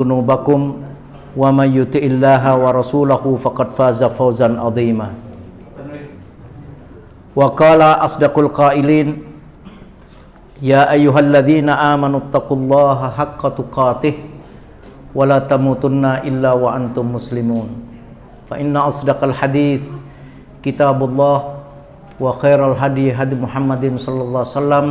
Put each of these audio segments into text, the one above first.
Dunubakum wa may yuti'illaha wa rasulahu faqad faza fawzan 'azima. Wa qala asdaqul qailin ya ayyuhalladzina amanu taqullaha haqqa tuqatih wa la tamutunna illa wa antum muslimun. Fa inna asdaqal hadits kitabullah wa khairal hadi hadi Muhammadin sallallahu alaihi wasallam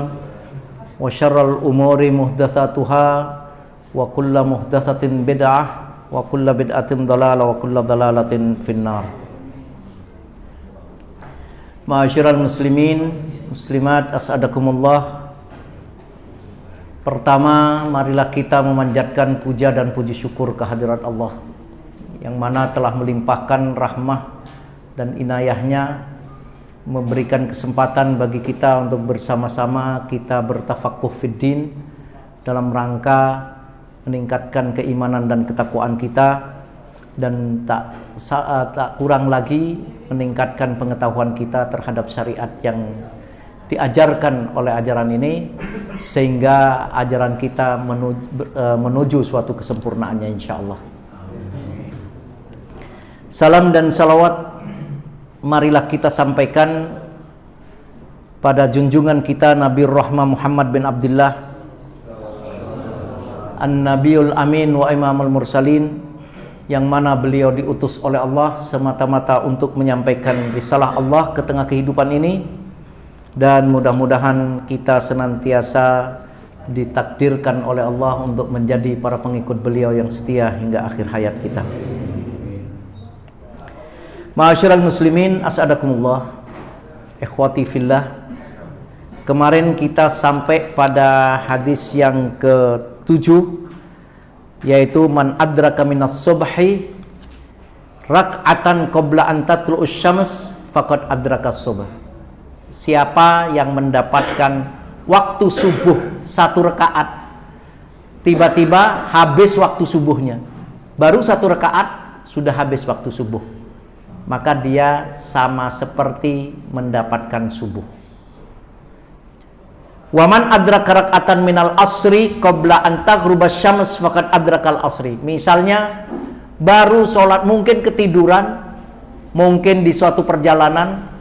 wa syarral umuri muhdatsatuha wa kullu muhdatsatin bid'ah wa kullu bid'atin dhalalah wa kullu dhalalatin finnar. Ma'asyiral muslimin muslimat, as'adakumullah. Pertama, marilah kita memanjatkan puja dan puji syukur kehadirat Allah yang mana telah melimpahkan rahmah dan inayahnya, memberikan kesempatan bagi kita untuk bersama-sama kita bertafakuh fiddin dalam rangka meningkatkan keimanan dan ketakwaan kita, dan tak kurang lagi meningkatkan pengetahuan kita terhadap syariat yang diajarkan oleh ajaran ini, sehingga ajaran kita menuju suatu kesempurnaannya insyaallah. Salam dan salawat marilah kita sampaikan pada junjungan kita Nabi Rahmah Muhammad bin Abdullah An-Nabiyul Amin wa Imamul Mursalin, yang mana beliau diutus oleh Allah semata-mata untuk menyampaikan risalah Allah ke tengah kehidupan ini, dan mudah-mudahan kita senantiasa ditakdirkan oleh Allah untuk menjadi para pengikut beliau yang setia hingga akhir hayat kita. Ma'asyiral muslimin, as'adakumullah, ikhwati fillah. Kemarin kita sampai pada hadis yang ke-7, yaitu man adraka minas subhi rak'atan qabla an tatlu'us syams faqad adraka subh. Siapa yang mendapatkan waktu subuh 1 rakaat, tiba-tiba habis waktu subuhnya, baru 1 rakaat sudah habis waktu subuh, maka dia sama seperti mendapatkan subuh. Waman adraka rak'atan minal asri qabla an taghrubasy syams faqad adrakal asri. Misalnya baru sholat, mungkin ketiduran, mungkin di suatu perjalanan,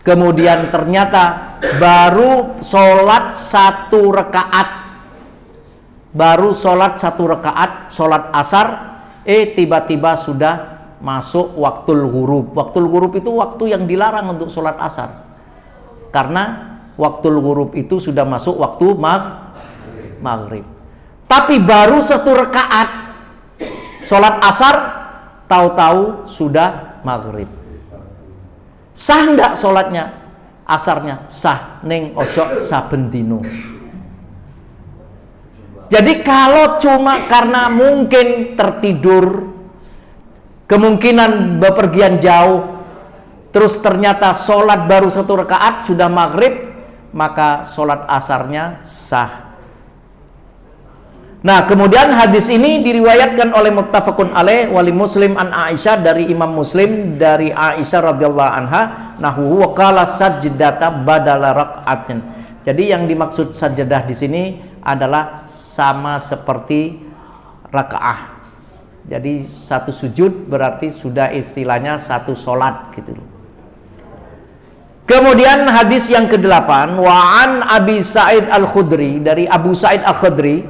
kemudian ternyata baru sholat 1 rakaat, sholat asar, tiba-tiba sudah masuk waktul ghurub. Waktul ghurub itu waktu yang dilarang untuk sholat asar, karena waktul ghurub itu sudah masuk waktu maghrib. Tapi baru 1 rakaat sholat asar, tahu-tahu sudah maghrib. Sah ndak sholatnya? Asarnya sah, ning ojo saben dino. Jadi kalau cuma karena mungkin tertidur, kemungkinan bepergian jauh, terus ternyata sholat baru 1 rakaat sudah maghrib, maka sholat asarnya sah. Nah, kemudian hadis ini diriwayatkan oleh muttafaqun alaih wali Muslim an Aisyah, dari Imam Muslim dari Aisyah radhiyallahu anha, nahu wa qala sajdata badala rak'atin. Jadi yang dimaksud sajadah di sini adalah sama seperti rakaah. Jadi 1 sujud berarti sudah istilahnya 1 sholat gitu loh. Kemudian hadis yang ke-8, wa an Abi Sa'id Al-Khudri, dari Abu Sa'id Al-Khudri,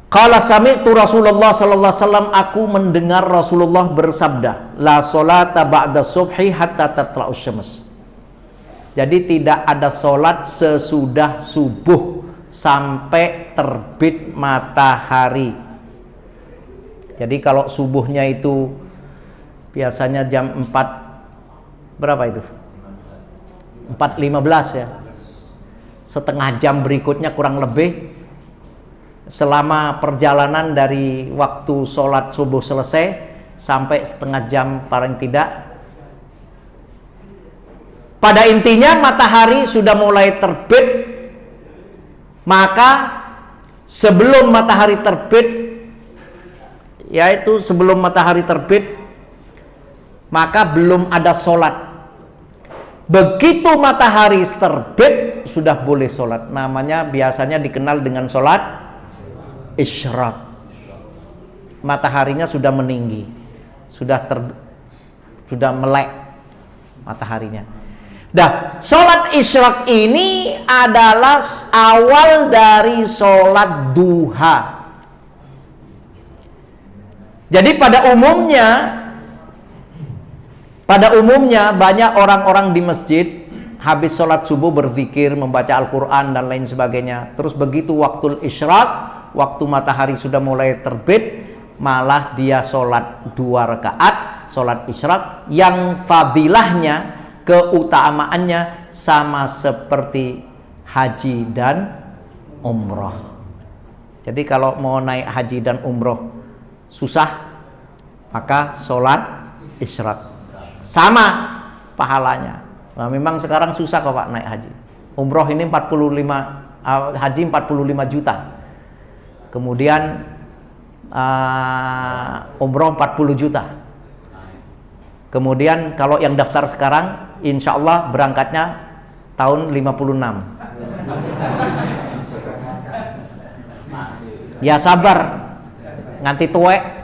qala sami'tu Rasulullah sallallahu alaihi wasallam, aku mendengar Rasulullah bersabda, la sholata ba'da subhi hatta tatla'us syams. Jadi tidak ada sholat sesudah subuh sampai terbit matahari. Jadi kalau subuhnya itu biasanya jam 4 berapa itu? 4.15 ya. Setengah jam berikutnya kurang lebih, selama perjalanan dari waktu sholat subuh selesai sampai setengah jam paling tidak. Pada intinya matahari sudah mulai terbit, maka sebelum matahari terbit, yaitu sebelum matahari terbit, maka belum ada sholat. Begitu matahari terbit sudah boleh sholat. Namanya biasanya dikenal dengan sholat isyraq. mataharinya sudah meninggi, sudah melek mataharinya. Nah, sholat isyraq ini adalah awal dari sholat duha. Jadi pada umumnya banyak orang-orang di masjid habis sholat subuh berzikir, membaca Al-Quran dan lain sebagainya. Terus begitu waktu isyraq, waktu matahari sudah mulai terbit, malah dia sholat 2 rakaat, sholat isyraq yang fadilahnya, keutamaannya sama seperti haji dan umroh. Jadi kalau mau naik haji dan umroh susah, maka sholat isyraq sama pahalanya. Nah, memang sekarang susah kok Pak naik haji. Umroh ini 45, haji 45 juta. Kemudian umroh 40 juta. Kemudian kalau yang daftar sekarang, insya Allah berangkatnya tahun 56. Ya sabar, nganti tuwek.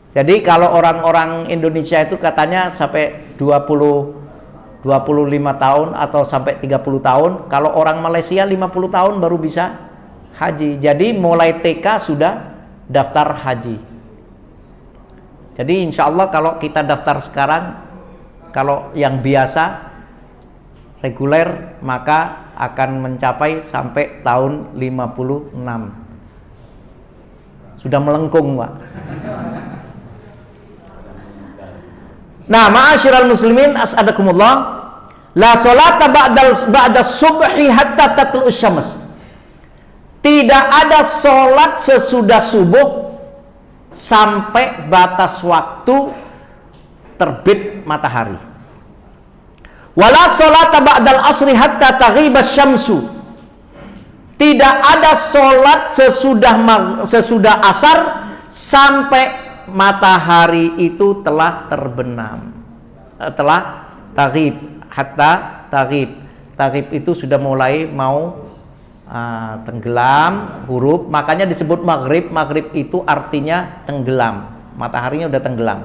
Jadi kalau orang-orang Indonesia itu katanya sampai 25 tahun atau sampai 30 tahun. Kalau orang Malaysia 50 tahun baru bisa haji. Jadi mulai TK sudah daftar haji. Jadi insya Allah kalau kita daftar sekarang, kalau yang biasa reguler, maka akan mencapai sampai tahun 56. Sudah melengkung, Pak. Nah, ma'asyiral muslimin as'adakumullah, la sholata ba'da subhi hatta tatlu'us syams. Tidak ada sholat sesudah subuh sampai batas waktu terbit matahari. Wala sholata ba'dal asri hatta taghibas syamsu. Tidak ada sholat sesudah asar sampai matahari itu telah terbenam, telah taghib, hatta taghib. Taghib itu sudah mulai mau tenggelam huruf, makanya disebut maghrib. Maghrib itu artinya tenggelam, mataharinya udah tenggelam.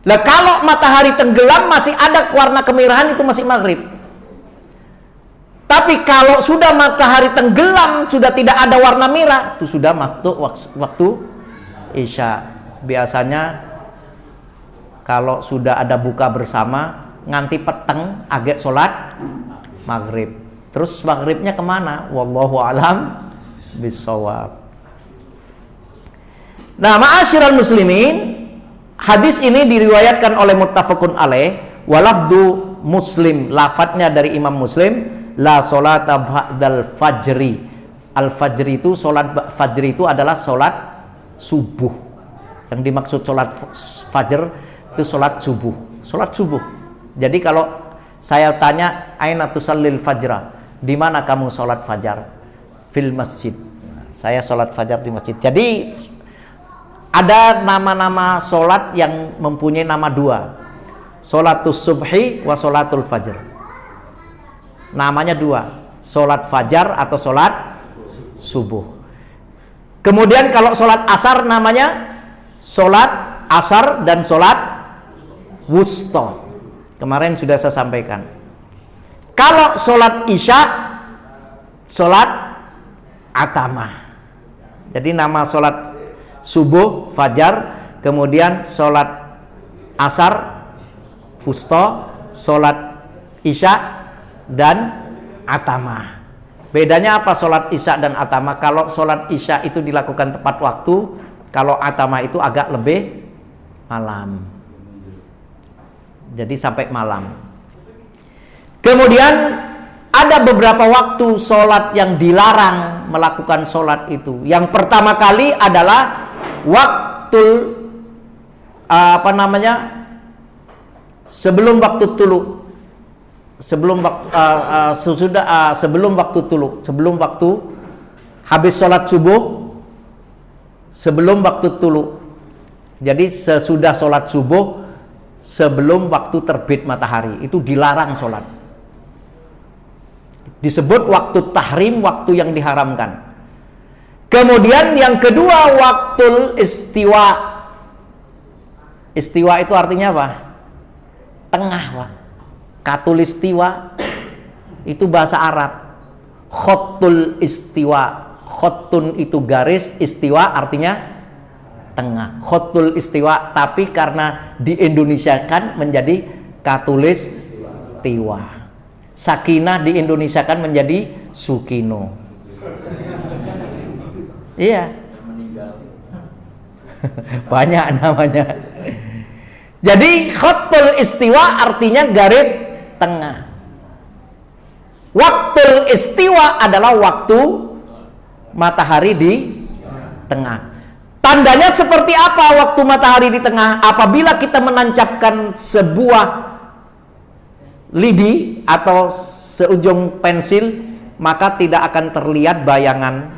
Lah kalau matahari tenggelam masih ada warna kemerahan, itu masih maghrib. Tapi kalau sudah matahari tenggelam, sudah tidak ada warna merah, itu sudah waktu isya. Biasanya kalau sudah ada buka bersama, nganti peteng agak sholat maghrib. Terus maghribnya kemana? Wallahu alam bisawab. Nah, ma'asyiral muslimin, hadis ini diriwayatkan oleh muttafaqun alaih, walafdu Muslim, lafadznya dari Imam Muslim, la sholata ba'dal fajri. Al-fajri itu, sholat fajri itu adalah sholat subuh. Yang dimaksud sholat fajr itu sholat subuh. Sholat subuh. Jadi kalau saya tanya, aina tusallil fajra, di mana kamu sholat fajar? Fil masjid. Saya sholat fajar di masjid. Jadi ada nama-nama sholat yang mempunyai nama 2, sholatus subhi wa sholatul fajr. Namanya 2, sholat fajar atau sholat subuh. Kemudian kalau sholat asar namanya sholat asar dan sholat wusta. Kemarin sudah saya sampaikan. Kalau sholat isya, sholat atamah. Jadi nama sholat subuh, fajar, kemudian sholat asar, wusta, sholat isya, dan atamah. Bedanya apa sholat isya dan atamah? Kalau sholat isya itu dilakukan tepat waktu, kalau atamah itu agak lebih malam. Jadi sampai malam. Kemudian ada beberapa waktu sholat yang dilarang melakukan sholat itu. Yang pertama kali adalah waktu sebelum waktu tulu, sebelum waktu tulu, sebelum waktu habis sholat subuh, sebelum waktu tulu. Jadi sesudah sholat subuh, sebelum waktu terbit matahari, itu dilarang sholat. Disebut waktu tahrim, waktu yang diharamkan. Kemudian yang kedua waktul istiwa. Istiwa itu artinya apa? Tengah, Pak. Katulistiwa itu bahasa Arab. Khotul istiwa. Khotun itu garis, istiwa artinya tengah. Khotul istiwa, tapi karena di Indonesia kan menjadi katulistiwa. Sakinah di Indonesia kan menjadi Sukino. Iya. Banyak namanya. Jadi khotul istiwa artinya garis tengah. Waktul istiwa adalah waktu matahari di tengah. Tandanya seperti apa waktu matahari di tengah? Apabila kita menancapkan sebuah lidi atau seujung pensil, maka tidak akan terlihat bayangan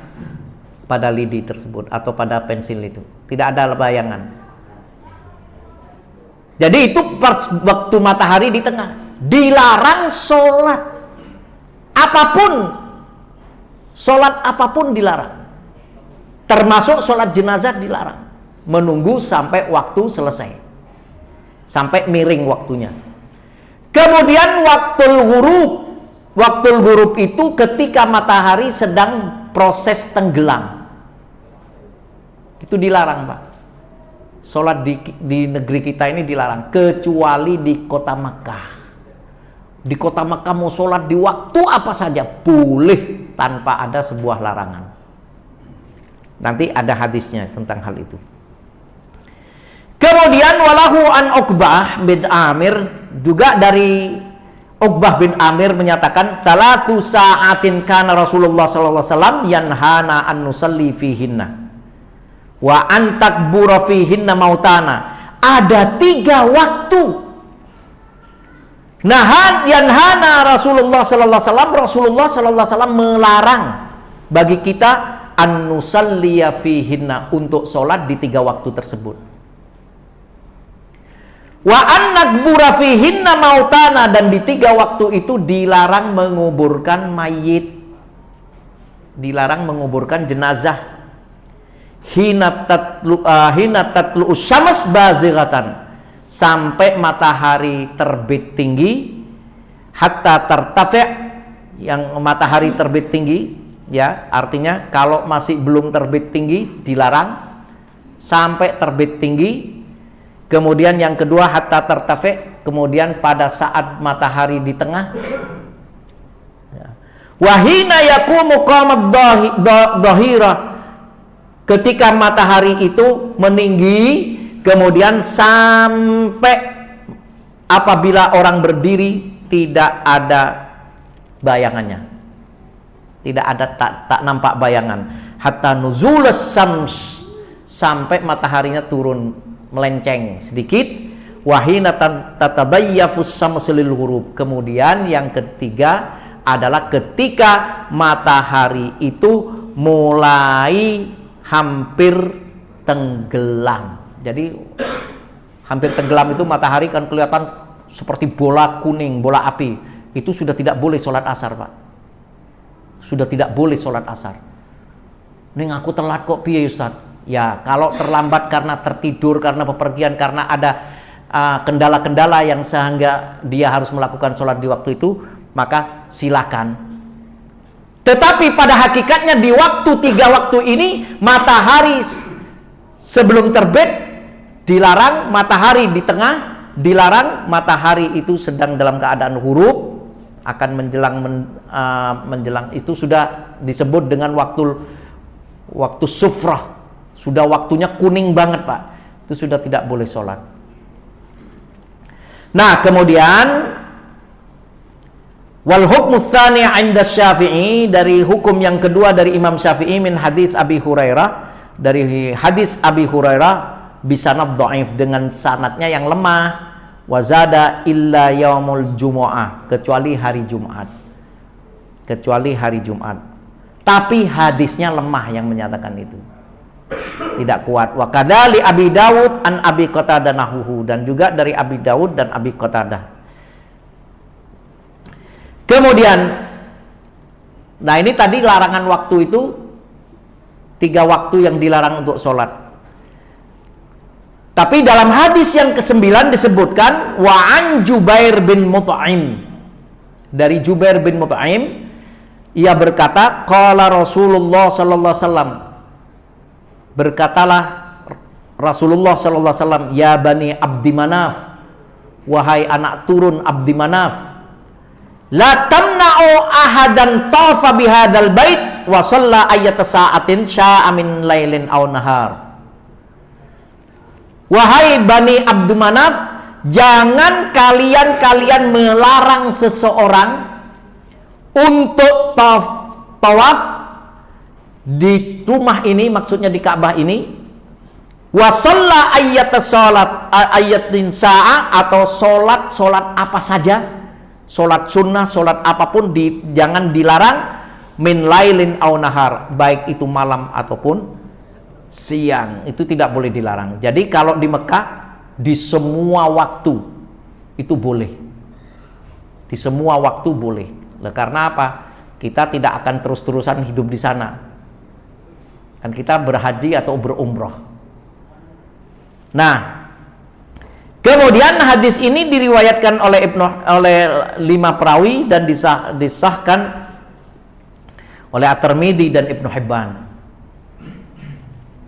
pada lidi tersebut atau pada pensil itu. Tidak ada bayangan. Jadi itu waktu matahari di tengah. Dilarang sholat apapun. Sholat apapun dilarang. Termasuk sholat jenazah dilarang. Menunggu sampai waktu selesai. Sampai miring waktunya. Kemudian waktul ghurub. Waktul ghurub itu ketika matahari sedang proses tenggelam. Itu dilarang, Pak. Sholat di negeri kita ini dilarang, kecuali di kota Mekah. Di kota Mekah mau sholat di waktu apa saja boleh tanpa ada sebuah larangan. Nanti ada hadisnya tentang hal itu. Kemudian walahu an Uqbah bin Amir, juga dari Uqbah bin Amir menyatakan, salatu sa'atin kana Rasulullah sallallahu alaihi wasallam yanhana an nusalli fihinna wa antakbura fihinna mautana. Ada 3 waktu yanhana Rasulullah sallallahu alaihi wasallam. Rasulullah sallallahu alaihi wasallam melarang bagi kita an nusalliya fihinna, untuk sholat di 3 waktu tersebut. Wa annakbura fihinna mautana, dan di 3 waktu itu dilarang menguburkan mayit, dilarang menguburkan jenazah. Hina tatlu syams bazighatan, sampai matahari terbit tinggi, hatta tartafi', yang matahari terbit tinggi, ya, artinya kalau masih belum terbit tinggi dilarang, sampai terbit tinggi. Kemudian yang kedua hatta tartafi', kemudian pada saat matahari di tengah. Wahina yaqumu qamat dhahira, ketika matahari itu meninggi, kemudian sampai apabila orang berdiri tidak ada bayangannya, tidak ada, tak nampak bayangan. Hatta nuzulus syams, sampai mataharinya turun melenceng sedikit. Wahina tatabayyafus syamsu lil ghurub, kemudian yang ketiga adalah ketika matahari itu mulai hampir tenggelam. Jadi hampir tenggelam itu matahari kan kelihatan seperti bola kuning, bola api. Itu sudah tidak boleh sholat asar, Pak. Sudah tidak boleh sholat asar. Ning aku telat kok piye Ustaz? Ya, kalau terlambat karena tertidur, karena bepergian, karena ada kendala-kendala yang sehingga dia harus melakukan sholat di waktu itu, maka silakan. Tetapi pada hakikatnya di waktu 3 waktu ini, matahari sebelum terbit dilarang, matahari di tengah dilarang, matahari itu sedang dalam keadaan ghurub, akan menjelang itu sudah disebut dengan waktu sufrah, sudah waktunya kuning banget, Pak. Itu sudah tidak boleh sholat. Nah, kemudian wal hukmu tsani 'inda Syafi'i, dari hukum yang kedua dari Imam Syafi'i, min hadis Abi Hurairah, dari hadis Abi Hurairah bisanad dhaif, dengan sanadnya yang lemah. Wazada illa yaumul jumu'ah, kecuali hari Jumat. Kecuali hari Jumat. Tapi hadisnya lemah yang menyatakan itu. Tidak kuat. Wa kadzali Abi Dawud an Abi Qatadah nahuhu, dan juga dari Abi Dawud dan Abi Qatadah. Kemudian, nah ini tadi larangan waktu itu 3 waktu yang dilarang untuk sholat. Tapi dalam hadis yang ke-9 disebutkan wa an Jubair bin Mut'im, dari Jubair bin Mut'im, ia berkata, qala Rasulullah sallallahu alaihi wasallam, berkatalah Rasulullah sallallahu alaihi wasallam, ya bani Abdi Manaf, wahai anak turun Abdi Manaf, la tamna'u ahadan tafa bihadzal bait wa shalla ayyata sa'atin sya'a min lailin aw nahar. Wahai bani Abdi Manaf, jangan kalian melarang seseorang untuk tawaf di rumah ini, maksudnya di Ka'bah ini, wa shalla ayyata salat ayyatin sa'a, atau solat apa saja, solat sunnah, solat apapun jangan dilarang, min lailin aw nahar, baik itu malam ataupun siang, itu tidak boleh dilarang. Jadi kalau di Mekah di semua waktu itu boleh, di semua waktu boleh. Karena apa? Kita tidak akan terus-terusan hidup di sana, kan kita berhaji atau berumroh. Nah, kemudian hadis ini diriwayatkan oleh 5 perawi dan disahkan oleh At-Tirmidzi dan Ibnu Hibban.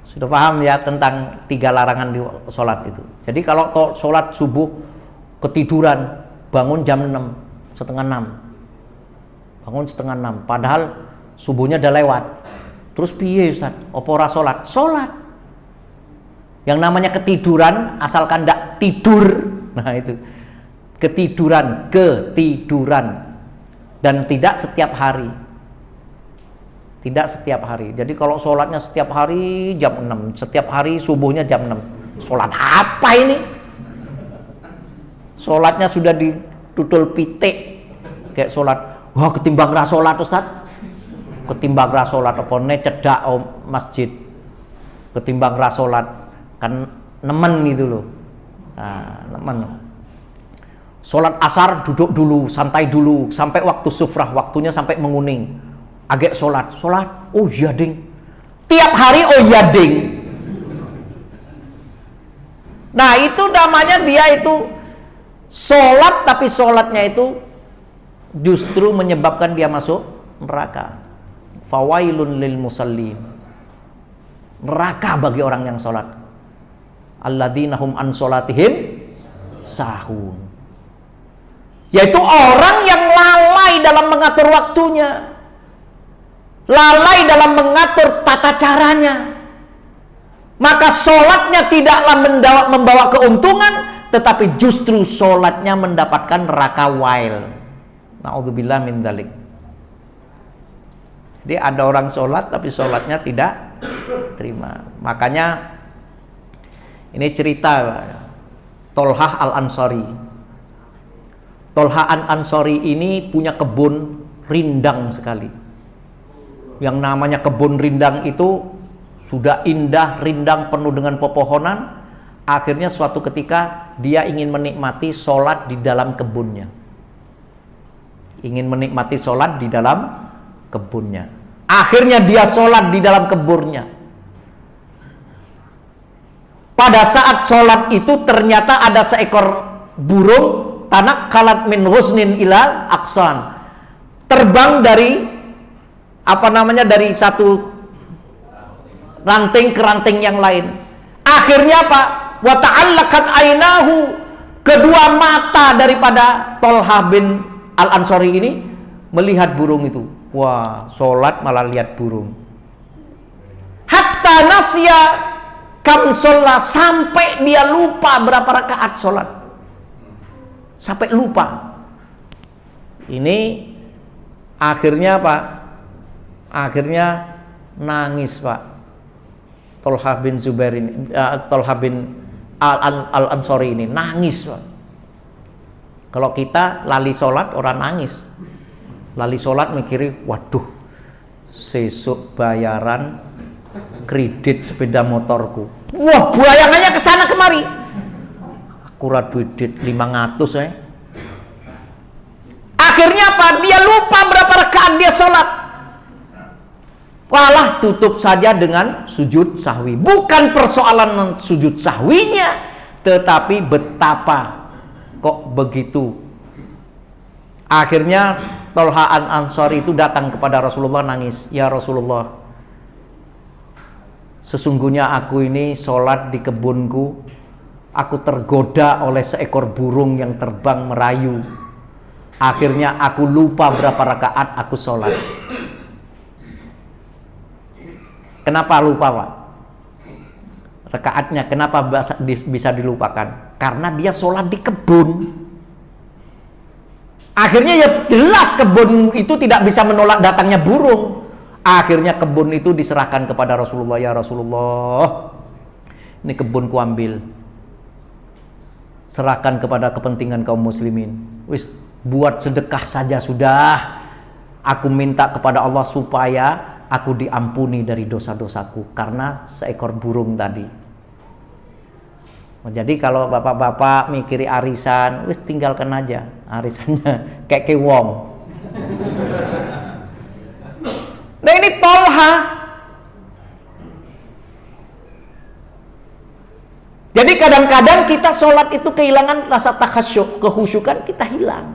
Sudah paham ya tentang 3 larangan di sholat itu. Jadi kalau sholat subuh ketiduran, bangun jam 6, setengah 6, bangun setengah 6, padahal subuhnya udah lewat. Terus piye Ustaz? Apa ora sholat? Sholat. Yang namanya ketiduran, asalkan ndak tidur, nah itu ketiduran, dan tidak setiap hari. Tidak setiap hari. Jadi kalau sholatnya setiap hari jam 6, setiap hari subuhnya jam 6, sholat apa ini? Sholatnya sudah ditutul pitik, kayak sholat, wah ketimbang ra sholat Ustaz, ketimbang ra sholat apa cedak masjid, ketimbang ra sholat, kan nemen gitu loh. Nah, nemen. Sholat asar duduk dulu, santai dulu, sampai waktu sufrah, waktunya sampai menguning. Agak sholat, oh iya ding, tiap hari oh iya ding. Nah itu namanya dia itu sholat, tapi sholatnya itu justru menyebabkan dia masuk neraka. Fawailun lil musallin, neraka bagi orang yang sholat. Alladzina hum an sholatihim sahun, yaitu orang yang lalai dalam mengatur waktunya, lalai dalam mengatur tata caranya, maka sholatnya tidaklah membawa keuntungan, tetapi justru sholatnya mendapatkan neraka wail. Na'udzubillah min dzalik. Jadi ada orang sholat tapi sholatnya tidak terima. Makanya ini cerita Tolhah Al-Ansari. Tolhah Al-Ansari ini punya kebun rindang sekali. Yang namanya kebun rindang itu sudah indah, rindang penuh dengan pepohonan. Akhirnya suatu ketika dia ingin menikmati sholat di dalam kebunnya. Ingin menikmati sholat di dalam kebunnya. Akhirnya dia sholat di dalam kebunnya. Pada saat sholat itu ternyata ada seekor burung tanak kalat min husnin ilal aksan, terbang dari dari satu ranting ke ranting yang lain. Akhirnya apa? Wa ta'allaqat ainahu, kedua mata daripada Tolhah bin Al-Ansari ini melihat burung itu. Wah, sholat malah lihat burung. Hatta nasya kam sholat, sampai dia lupa berapa rakaat sholat, sampai lupa. Ini akhirnya apa? Akhirnya nangis Pak. Tolhah bin Zubair ini, Tolhah bin Al-Ansari ini nangis Pak. Kalau kita lali sholat orang nangis, lali sholat mikirin, waduh sesuk bayaran kredit sepeda motorku. Wah, bayangannya kesana kemari. Akurat duit 500 Akhirnya apa? Dia lupa berapa rakaat dia sholat. Walah tutup saja dengan sujud sahwi. Bukan persoalan sujud sahwinya, tetapi betapa kok begitu. Akhirnya Tolha Al-Ansari itu datang kepada Rasulullah nangis. Ya Rasulullah, sesungguhnya aku ini sholat di kebunku, aku tergoda oleh seekor burung yang terbang merayu. Akhirnya aku lupa berapa rakaat aku sholat. Kenapa lupa, Pak? Rakaatnya kenapa bisa dilupakan? Karena dia sholat di kebun. Akhirnya ya jelas kebun itu tidak bisa menolak datangnya burung. Akhirnya kebun itu diserahkan kepada Rasulullah. Ya Rasulullah, ini kebunku ambil, serahkan kepada kepentingan kaum muslimin. Wis, buat sedekah saja sudah. Aku minta kepada Allah supaya aku diampuni dari dosa-dosaku karena seekor burung tadi. Jadi kalau bapak-bapak mikiri arisan, wis tinggalkan aja arisannya, kayak wong. Nah ini Tolha. Jadi kadang-kadang kita sholat itu kehilangan rasa takhasyuk, kehusyukan kita hilang.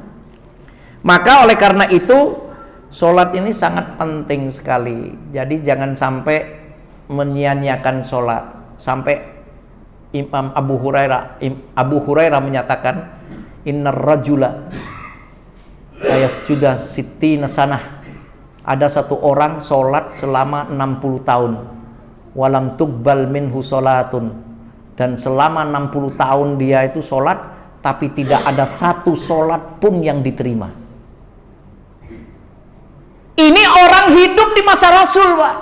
Maka oleh karena itu sholat ini sangat penting sekali. Jadi jangan sampai menyia-nyiakan sholat. Sampai Imam Abu Hurairah menyatakan, innar rajula yasjuda sittina sanah. Ada satu orang sholat selama 60 tahun. Walam tuqbal minhu sholatun. Dan selama 60 tahun dia itu sholat, tapi tidak ada satu sholat pun yang diterima. Ini orang hidup di masa Rasul, Pak.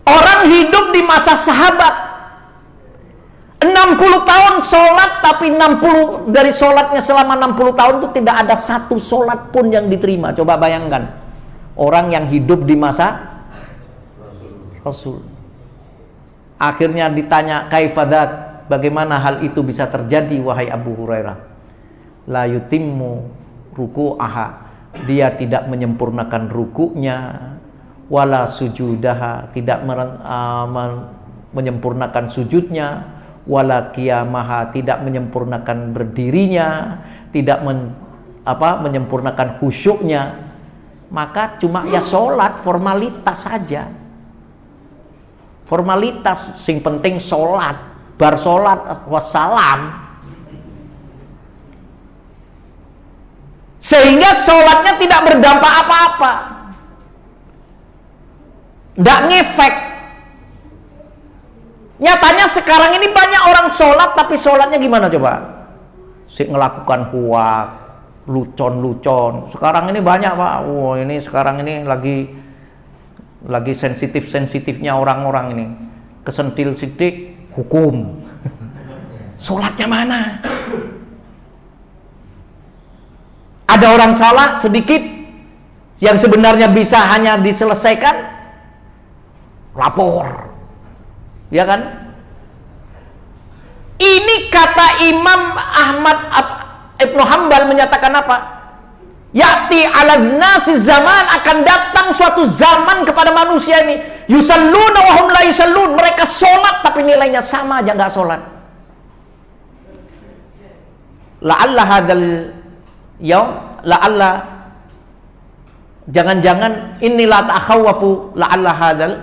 Orang hidup di masa sahabat. 60 tahun sholat, tapi 60 dari sholatnya selama 60 tahun itu tidak ada satu sholat pun yang diterima. Coba bayangkan, orang yang hidup di masa Rasul. Akhirnya ditanya, kaifadat, bagaimana hal itu bisa terjadi wahai Abu Hurairah? La yutimmu ruku'aha, dia tidak menyempurnakan ruku'nya, wala sujudaha, tidak menyempurnakan sujudnya, wala qiyamaha, tidak menyempurnakan berdirinya, tidak menyempurnakan khusyuknya. Maka cuma ya sholat formalitas saja, formalitas, sing penting sholat, bar sholat wassalam. Sehingga sholatnya tidak berdampak apa-apa, tidak ngefek. Nyatanya sekarang ini banyak orang sholat, tapi sholatnya gimana coba? Si ngelakukan huwak, lucon-lucon. Sekarang ini banyak, Pak. Wah, ini sekarang ini lagi sensitif-sensitifnya orang-orang ini. Kesentil sidik, hukum. Sholatnya mana? Ada orang salah sedikit, yang sebenarnya bisa hanya diselesaikan, lapor. Ya kan? Ini kata Imam Ahmad Ibnu Hanbal menyatakan apa? Ya'ti ala nasi zaman, akan datang suatu zaman kepada manusia ini, yusalluna wa hum la yusallun, mereka sholat tapi nilainya sama aja nggak sholat. La'alla hadzal yaum, la'alla, jangan-jangan inilah ta'khawwafu la'alla hadzal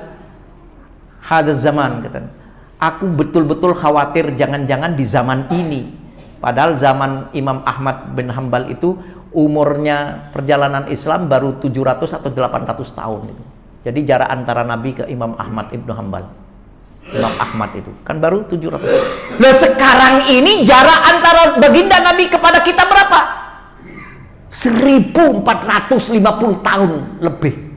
zaman, kata. Aku betul-betul khawatir jangan-jangan di zaman ini, padahal zaman Imam Ahmad bin Hanbal itu umurnya perjalanan Islam baru 700 atau 800 tahun itu. Jadi jarak antara Nabi ke Imam Ahmad Ibnu Hanbal, Imam Ahmad itu kan baru 700. Nah sekarang ini jarak antara baginda Nabi kepada kita berapa? 1450 tahun lebih.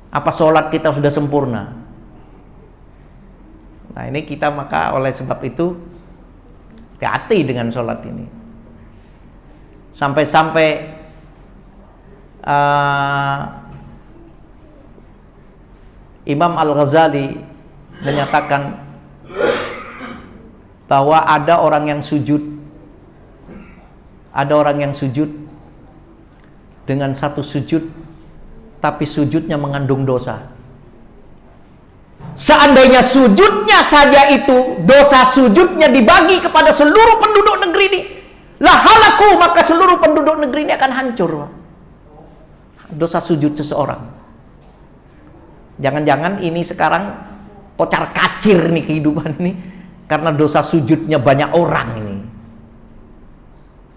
Apa sholat kita sudah sempurna? Nah ini kita, maka oleh sebab itu hati-hati dengan sholat ini. Sampai-sampai Imam Al-Ghazali menyatakan bahwa ada orang yang sujud, dengan satu sujud tapi sujudnya mengandung dosa. Seandainya sujudnya saja itu, dosa sujudnya dibagi kepada seluruh penduduk negeri ini, la halaku, maka seluruh penduduk negeri ini akan hancur. Dosa sujud seseorang. Jangan-jangan ini sekarang kocar kacir nih kehidupan ini karena dosa sujudnya banyak orang ini.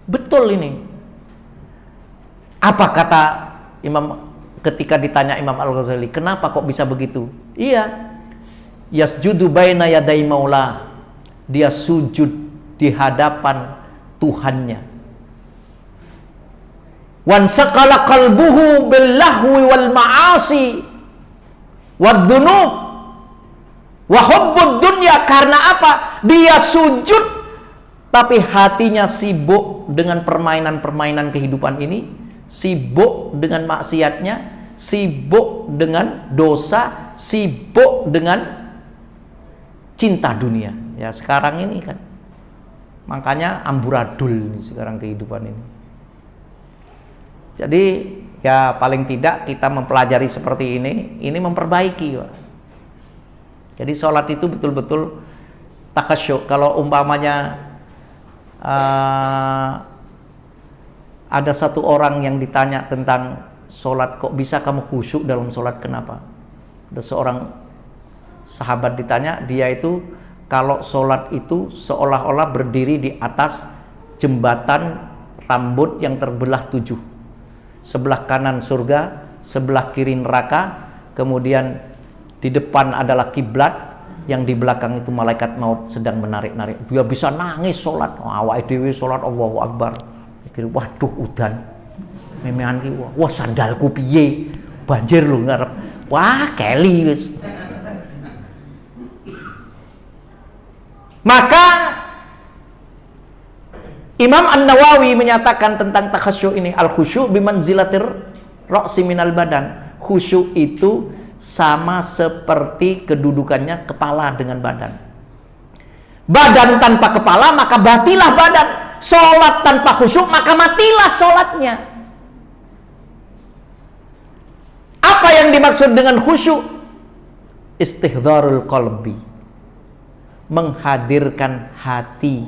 Betul ini. Apa kata Imam ketika ditanya Imam Al-Ghazali, kenapa kok bisa begitu? Iya. Yasjudu baina yaday maula. Dia sujud di hadapan Tuhannya. Wan saqala qalbuhu bil lahwi wal ma'asi wadh-dhunub wa hubbud dunya. Karena apa? Dia sujud tapi hatinya sibuk dengan permainan-permainan kehidupan ini, sibuk dengan maksiatnya, sibuk dengan dosa, sibuk dengan cinta dunia. Ya sekarang ini kan, makanya amburadul sekarang kehidupan ini. Jadi ya paling tidak kita mempelajari seperti ini memperbaiki, Pak. Jadi sholat itu betul-betul takhasyuk. Kalau umpamanya ada satu orang yang ditanya tentang sholat, kok bisa kamu khusyuk dalam sholat, kenapa? Ada seorang sahabat ditanya, dia itu kalau sholat itu seolah-olah berdiri di atas jembatan rambut yang terbelah 7. Sebelah kanan surga, sebelah kiri neraka, kemudian di depan adalah kiblat, yang di belakang itu malaikat maut sedang menarik-narik. Dia bisa nangis sholat. Awake dhewe sholat Allahu Akbar. Mikir, waduh udan. Memehan ki, wah sandalku piye? Banjir lho ngarep. Wah, keli wis. Maka Imam An-Nawawi menyatakan tentang takhasyuk ini, al-khusyuk bimanzilatir ra'si minal badan. Khusyuk itu sama seperti kedudukannya kepala dengan badan. Badan tanpa kepala maka batilah badan. Sholat tanpa khusyuk maka matilah sholatnya. Apa yang dimaksud dengan khusyuk? Istihdharul qalbi, menghadirkan hati.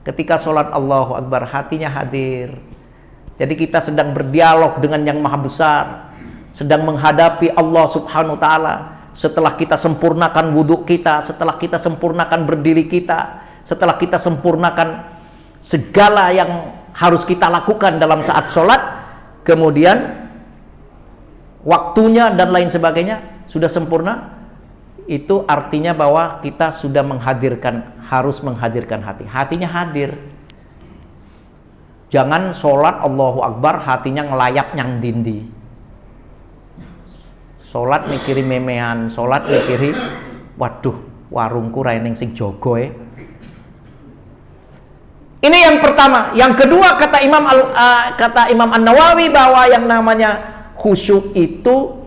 Ketika sholat Allahu Akbar, hatinya hadir. Jadi kita sedang berdialog dengan yang maha besar, sedang menghadapi Allah subhanahu wa ta'ala. Setelah kita sempurnakan wudhu kita, setelah kita sempurnakan berdiri kita, setelah kita sempurnakan segala yang harus kita lakukan dalam saat sholat, kemudian waktunya dan lain sebagainya sudah sempurna, itu artinya bahwa kita sudah harus menghadirkan hati. Hatinya hadir. Jangan sholat Allahu Akbar hatinya ngelayap nyang dindi. Sholat mikiri memehan, sholat mikiri waduh warungku raineng sing jogo ya. Ini yang pertama. Yang kedua, kata Imam An-Nawawi bahwa yang namanya khusyuk itu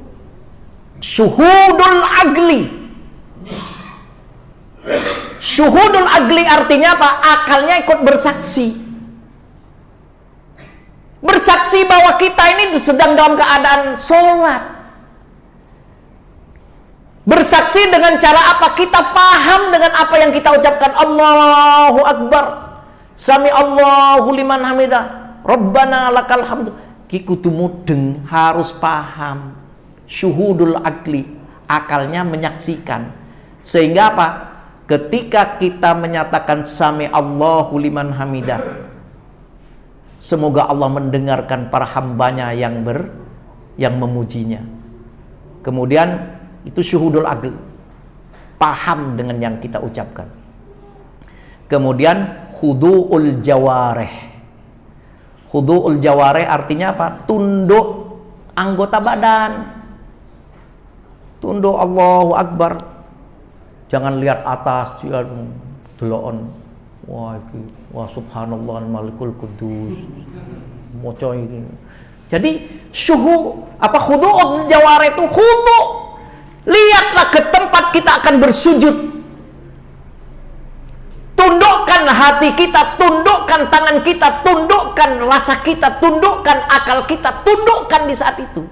syuhudul agli. Syuhudul agli artinya apa? Akalnya ikut bersaksi. Bersaksi bahwa kita ini sedang dalam keadaan sholat. Bersaksi dengan cara apa? Kita faham dengan apa yang kita ucapkan. Allahu Akbar, Sami Allahu liman hamidah, Rabbana lakal hamdu. Ki kudu mudeng, harus paham. Syuhudul agli, akalnya menyaksikan. Sehingga apa? Ketika kita menyatakan Sami Allahu liman hamidah, semoga Allah mendengarkan para hambanya yang memujinya. Kemudian itu syuhudul agl, paham dengan yang kita ucapkan. Kemudian khudu'ul jawareh. Khudu'ul jawareh artinya apa? Tunduk anggota badan. Tunduk Allahu Akbar. Jangan lihat atas, jangan delokon. Wah subhanallah malikul kudus. Moco ini. Jadi khudu'ul jawareh itu khudu'. Lihatlah ke tempat kita akan bersujud. Tundukkan hati kita, tundukkan tangan kita, tundukkan rasa kita, tundukkan akal kita, tundukkan di saat itu.